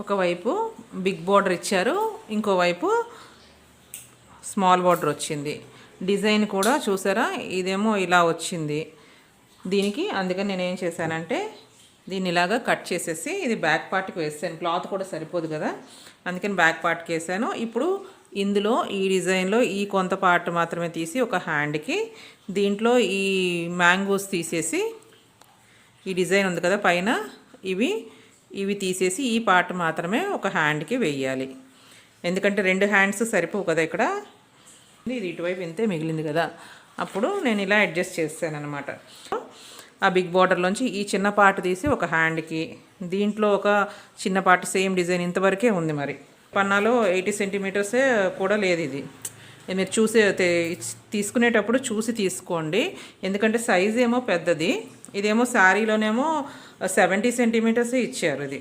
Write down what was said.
ఒకవైపు big border ఇచ్చారు, ఇంకోవైపు స్మాల్ బార్డర్ వచ్చింది. డిజైన్ కూడా చూసారా, ఇదేమో ఇలా వచ్చింది దీనికి. అందుకని నేను ఏం చేశానంటే దీన్ని ఇలాగా కట్ చేసేసి ఇది బ్యాక్ పార్ట్కి వేసాను. క్లాత్ కూడా సరిపోదు కదా, అందుకని బ్యాక్ పార్ట్కి వేసాను. ఇప్పుడు ఇందులో ఈ డిజైన్లో ఈ కొంత పార్ట్ మాత్రమే తీసి ఒక హ్యాండ్కి, దీంట్లో ఈ మ్యాంగోస్ తీసేసి, ఈ డిజైన్ ఉంది కదా పైన, ఇవి తీసేసి ఈ పార్ట్ మాత్రమే ఒక హ్యాండ్కి వేయాలి. ఎందుకంటే 2 హ్యాండ్స్ సరిపోవు కదా ఇక్కడ. ఇది ఇటువైపు ఇంతే మిగిలింది కదా, అప్పుడు నేను ఇలా అడ్జస్ట్ చేస్తాను అనమాట. ఆ బిగ్ బార్డర్లోంచి ఈ చిన్న పార్ట్ తీసి ఒక హ్యాండ్కి, దీంట్లో ఒక చిన్న పార్ట్ సేమ్ డిజైన్ ఇంతవరకే ఉంది. మరి పన్నాలో 80 సెంటీమీటర్సే కూడా లేదు. ఇది మీరు తీసుకునేటప్పుడు చూసి తీసుకోండి, ఎందుకంటే సైజ్ ఏమో పెద్దది, ఇదేమో శారీలోనేమో 70 సెంటీమీటర్సే ఇచ్చారు ఇది.